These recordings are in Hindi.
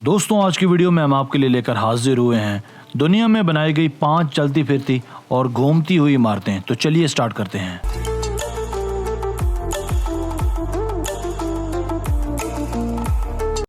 दोस्तों आज की वीडियो में हम आपके लिए लेकर हाजिर हुए हैं दुनिया में बनाई गई 5 चलती फिरती और घूमती हुई इमारतें। तो चलिए स्टार्ट करते हैं।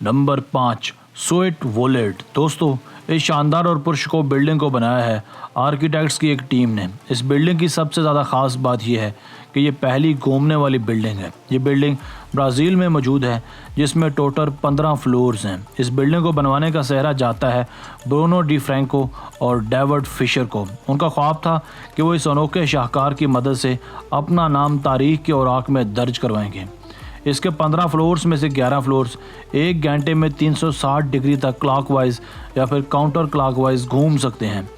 नंबर 5, सोएट वोलेट। दोस्तों इस शानदार और पुरस्कार बिल्डिंग को बनाया है आर्किटेक्ट्स की एक टीम ने। इस बिल्डिंग की सबसे ज़्यादा ख़ास बात यह है कि ये पहली घूमने वाली बिल्डिंग है। ये बिल्डिंग ब्राज़ील में मौजूद है जिसमें टोटल 15 फ्लोर्स हैं। इस बिल्डिंग को बनवाने का सेहरा जाता है ब्रूनो डी फ्रैंको और डेविड फिशर को। उनका ख्वाब था कि वो इस अनोखे शाहकार की मदद से अपना नाम तारीख के औराक में दर्ज करवाएंगे। इसके 15 फ्लोर्स में से 11 फ्लोर्स 1 घंटे में 360 डिग्री तक क्लॉकवाइज या फिर काउंटर क्लॉकवाइज घूम सकते हैं।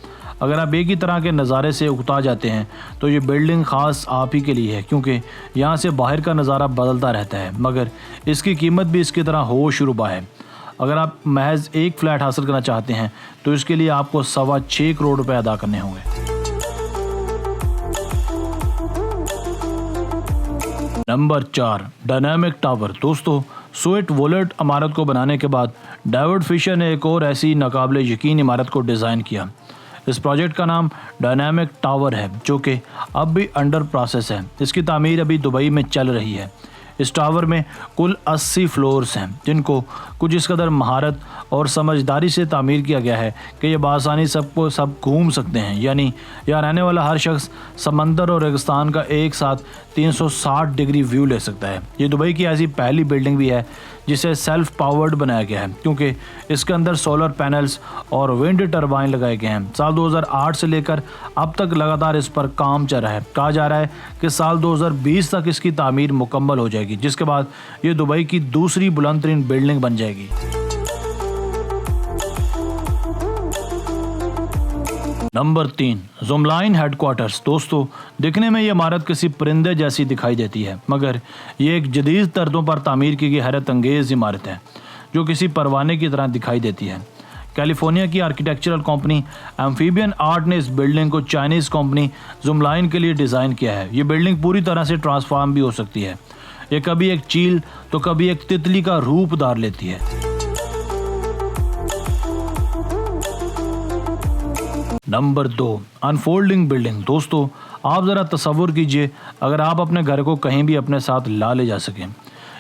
अगर आप एक ही तरह के नज़ारे से उकता जाते हैं तो ये बिल्डिंग ख़ास आप ही के लिए है, क्योंकि यहाँ से बाहर का नज़ारा बदलता रहता है, मगर इसकी कीमत भी इसकी तरह होश रुबा है। अगर आप महज एक फ्लैट हासिल करना चाहते हैं तो इसके लिए आपको 6.25 करोड़ रुपए अदा करने होंगे। Number 4, dynamic tower. दोस्तों सोएट वोलेट इमारत को बनाने के बाद डेविड फिशर ने एक और ऐसी नाकाबिले यकीन इमारत को डिज़ाइन किया। इस प्रोजेक्ट का नाम डायनामिक टावर है, जो कि अब भी अंडर प्रोसेस है। इसकी तामीर अभी दुबई में चल रही है। इस टावर में कुल 80 फ्लोर्स हैं, जिनको कुछ इस कदर महारत और समझदारी से तामीर किया गया है कि ये बासानी सब घूम सकते हैं। यानी यहाँ रहने वाला हर शख्स समंदर और रेगिस्तान का एक साथ 360 डिग्री व्यू ले सकता है। ये दुबई की ऐसी पहली बिल्डिंग भी है जिसे सेल्फ पावर्ड बनाया गया है, क्योंकि इसके अंदर सोलर पैनल्स और विंड टरबाइन लगाए गए हैं। साल 2008 से लेकर अब तक लगातार इस पर काम चल रहा है। कहा जा रहा है कि साल 2020 तक इसकी तामीर मुकम्मल हो जाएगी, जिसके बाद ये दुबई की दूसरी बुलंदतरीन बिल्डिंग बन जाएगी। नंबर 3, ज़ुमलाइन हेडक्वार्टर्स। दोस्तों दिखने में ये इमारत किसी परिंदे जैसी दिखाई देती है, मगर ये एक जदीद तर्जों पर तामीर की गई हैरत अंगेज़ इमारत है जो किसी परवाने की तरह दिखाई देती है। कैलिफोर्निया की आर्किटेक्चरल कंपनी एम्फीबियन आर्ट ने इस बिल्डिंग को चाइनीज़ कंपनी ज़ुमलाइन के लिए डिज़ाइन किया है। ये बिल्डिंग पूरी तरह से ट्रांसफॉर्म भी हो सकती है। ये कभी एक चील तो कभी एक तितली का रूप धार लेती है। Number 2, unfolding building. दोस्तों आप ज़रा तसव्वुर कीजिए अगर आप अपने घर को कहीं भी अपने साथ ला ले जा सकें।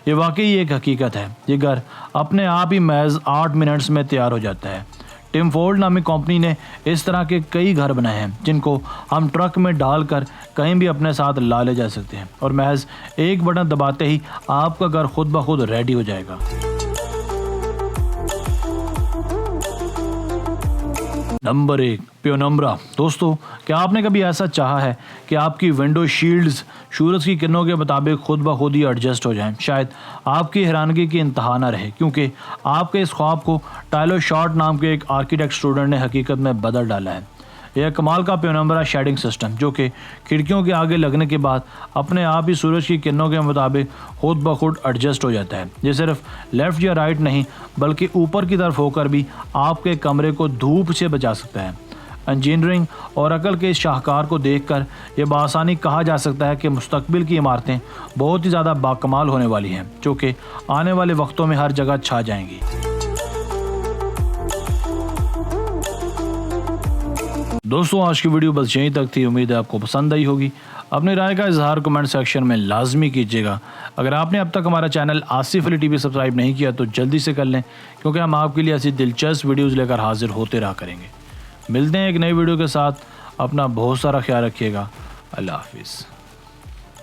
ये वाकई एक हकीकत है। ये घर अपने आप ही महज 8 मिनट्स में तैयार हो जाता है। टिम फोर्ड नामी कंपनी ने इस तरह के कई घर बनाए हैं जिनको हम ट्रक में डालकर कहीं भी अपने साथ ला ले जा सकते हैं, और महज एक बटन दबाते ही आपका घर खुद ब खुद रेडी हो जाएगा। Number 1, penumbra. दोस्तों क्या आपने कभी ऐसा चाहा है कि आपकी विंडो शील्ड्स सूरज की किरणों के मुताबिक खुद ब खुद ही एडजस्ट हो जाएं? शायद आपकी हैरानगी की इंतहा न रहे, क्योंकि आपके इस ख्वाब को टाइलर शॉर्ट नाम के एक आर्किटेक्ट स्टूडेंट ने हकीकत में बदल डाला है। यह कमाल का पेनुम्ब्रा शेडिंग सिस्टम, जो कि खिड़कियों के आगे लगने के बाद अपने आप ही सूरज की किरणों के मुताबिक खुद ब खुद एडजस्ट हो जाता है। ये सिर्फ लेफ़्ट या राइट नहीं बल्कि ऊपर की तरफ होकर भी आपके कमरे को धूप से बचा सकता है। इंजीनियरिंग और अकल के इस शाहकार को देखकर ये बासानी कहा जा सकता है कि मुस्तकबिल की इमारतें बहुत ही ज़्यादा बाकमाल होने वाली हैं, जो कि आने वाले वक्तों में हर जगह छा जाएंगी। दोस्तों आज की वीडियो बस यहीं तक थी। उम्मीद है आपको पसंद आई होगी। अपनी राय का इजहार कमेंट सेक्शन में लाजमी कीजिएगा। अगर आपने अब तक हमारा channel Asif Ali TV subscribe नहीं किया तो जल्दी से कर लें, क्योंकि हम आपके लिए ऐसी दिलचस्प वीडियोज़ लेकर हाजिर होते रहा करेंगे। मिलते हैं एक नई वीडियो के साथ। अपना बहुत सारा ख्याल रखिएगा। अल्लाह हाफिज़।